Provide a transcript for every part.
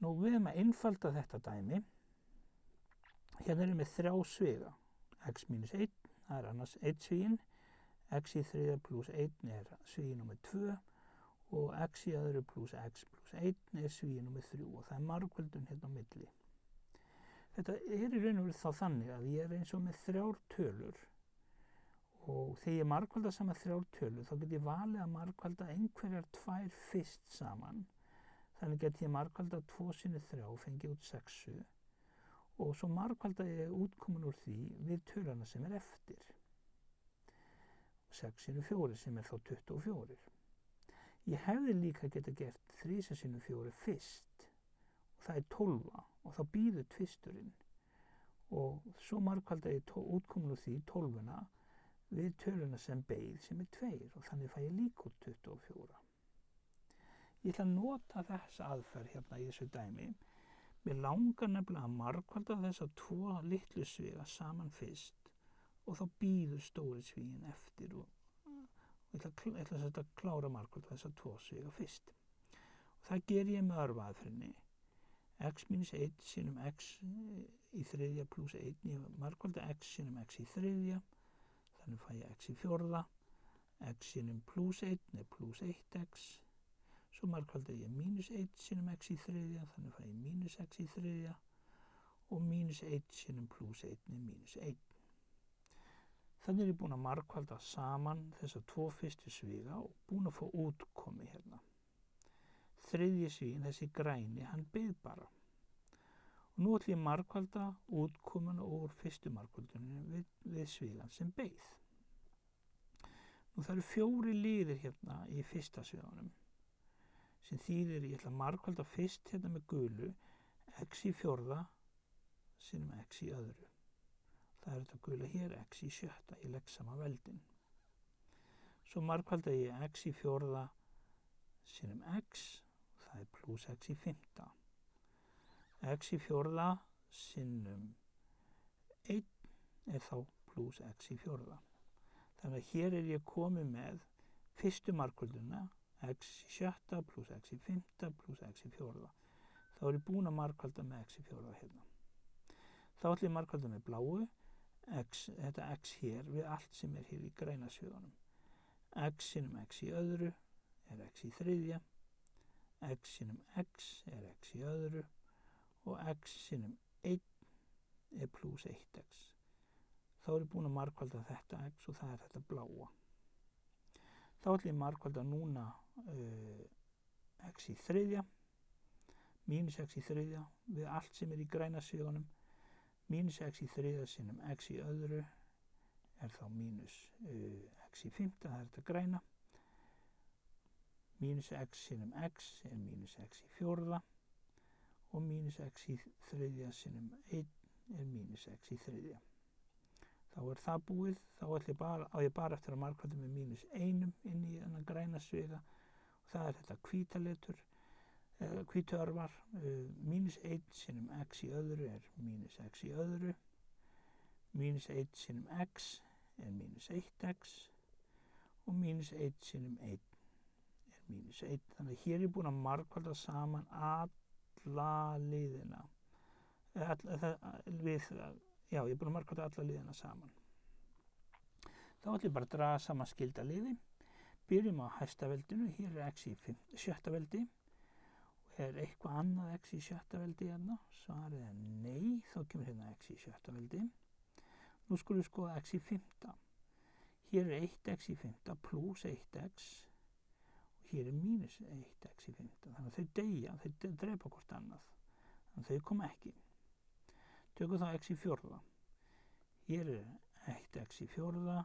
Nú við erum að einfalda þetta dæmi. Hérna erum við 3 sviga. X minus 1, það er annars 1 svíinn. X í þriðja plus 1 er svíi númer 2 og x í öðru plus x plus 1 er svíi númer 3 og það er margföldun hérna á milli. Þetta er í raun og veru þá þannig að ég er eins og með 3 tölur og þegar ég margfalda saman 3 tölur þá get ég valið að margfalda einhverjar 2 fyrst saman. Þannig get ég margfalda 2 sinnum 3 og fengið út 6 og svo margfalda ég útkomun úr því við töluna sem er eftir. 6 sinnum 4 sem er þá 24. Ég hefði líka geta gert 3 sinnum 4 fyrst og það er 12 og þá býður tvisturinn og svo margfalda ég útkomun úr því 12 við töluna sem beið sem er 2 og þannig fæ ég líka út 24. Ég ætla að nota þessa aðferð hérna í þessu dæmi. Mér langar nefnilega að margfalda þessa 2 litlu sviga saman fyrst og þá býður stóri svíinn eftir og ég ætla að klára margfalda þessa 2 sviga fyrst. Og það ger ég með örvaðferðinni. X minus 1 sinnum x í þriðja plus 1. Ég margfalda x sinnum x í þriðja. Þannig fæ ég x í fjórða. X sinnum plus 1 er plus 1x. Svo margfalda ég minus 1 sinnum x í þriðja. Þannig fæ ég minus x í þriðja. Og minus 1 sinnum plus 1 er minus 1. Þannig er ég búin að margfalda saman þessa 2 fyrstu sviga og búin að fá útkomi hérna. Þriðji svíinn, þessi græni, hann beið bara. Og nú ætlum ég margfalda útkomuna úr fyrstu margfaldunni við svigan sem beið. Nú það eru 4 liðir hérna í fyrsta sviganum sem þýðir ég ætla að margfalda fyrst hérna með gulu x í fjórða sinnum x í öðru. Það er þetta gula hér, x í sjötta, ég legg saman veldin. Svo margfalda ég x í fjórða sinnum x, það er plus x í fymta. X í fjórða sinnum 1 er þá plus x í fjórða. Þannig að hér er ég komið með fyrstu margfalduna, x í sjötta plus x í fymta plus x í fjórða. Þá er ég búin að margfalda með x í fjórða hérna. Þá ætlum ég margfalda með bláu. Þetta x hér við allt sem er hér í græna sviganum. X sinnum x í öðru er x í þriðja. X sinnum x er x í öðru og x sinnum 1 er plus 1x. Þá er ég búin að margfalda þetta x og það er þetta bláa. Þá ætlum ég margfalda núna x í þriðja, mínus x í þriðja við allt sem er í græna sviganum. Mínus x í þriðja sinnum x í öðru er þá mínus x í fymta, það er þetta græna. Mínus x sinnum x er mínus x í fjórða og mínus x í þriðja sinnum 1 er mínus x í þriðja. Þá er það búið, þá á ég bara eftir að margfalda með mínus 1 inn í þennan græna sviga og það er þetta hvítaletur. Hvítörvar, mínus 1 sinnum x í öðru er mínus x í öðru, mínus 1 sinnum x er mínus 1x og mínus 1 sinnum 1 er mínus 1. Þannig að hér er ég búin að margfalda saman alla liðina. Ég er búin að margfalda alla liðina saman. Þá ætlum ég bara að draga saman skilda liði. Byrjum á hæsta veldinu, hér er x í sjötta veldi. Er eitthvað annað x í sjötta veldi hérna? Svarið er nei, þá kemur hérna x í sjötta veldi. Nú skulum við skoða x í fymta. Hér er 1x í fymta plus 1x og hér er mínus 1x í fymta. Þannig að þau deyja, þau drepa hvort annað. Þannig að þau koma ekki. Tökum þá x í fjórða. Hér er 1x í fjórða,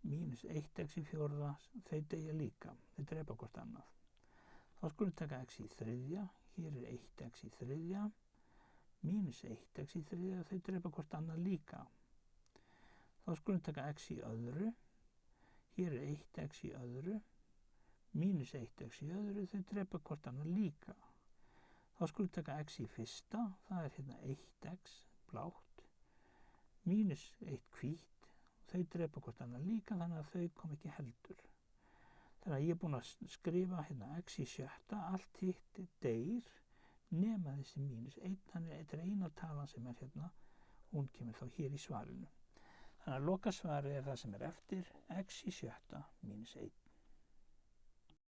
mínus 1x í fjórða, þau deyja líka, þau drepa hvort annað. Þá skulum við taka x í þriðja, hér er 1x í þriðja, mínus 1x í þriðja, þau drepa hvort annað líka. Þá skulum við taka x í öðru, hér er 1x í öðru, mínus 1x í öðru, þau drepa hvort annað líka. Þá skulum við taka x í fyrsta, það er hérna 1x blátt, mínus 1 hvítt, þau drepa hvort annað líka þannig að þau kom ekki heldur. Þannig að ég er búin að skrifa hérna x í sjötta, allt hitt deyr nema þessi -1, þetta er eina talan sem er hérna, hún kemur þá hér í svarinu. Þannig að lokasvarið er það sem er eftir, x í 6 -1.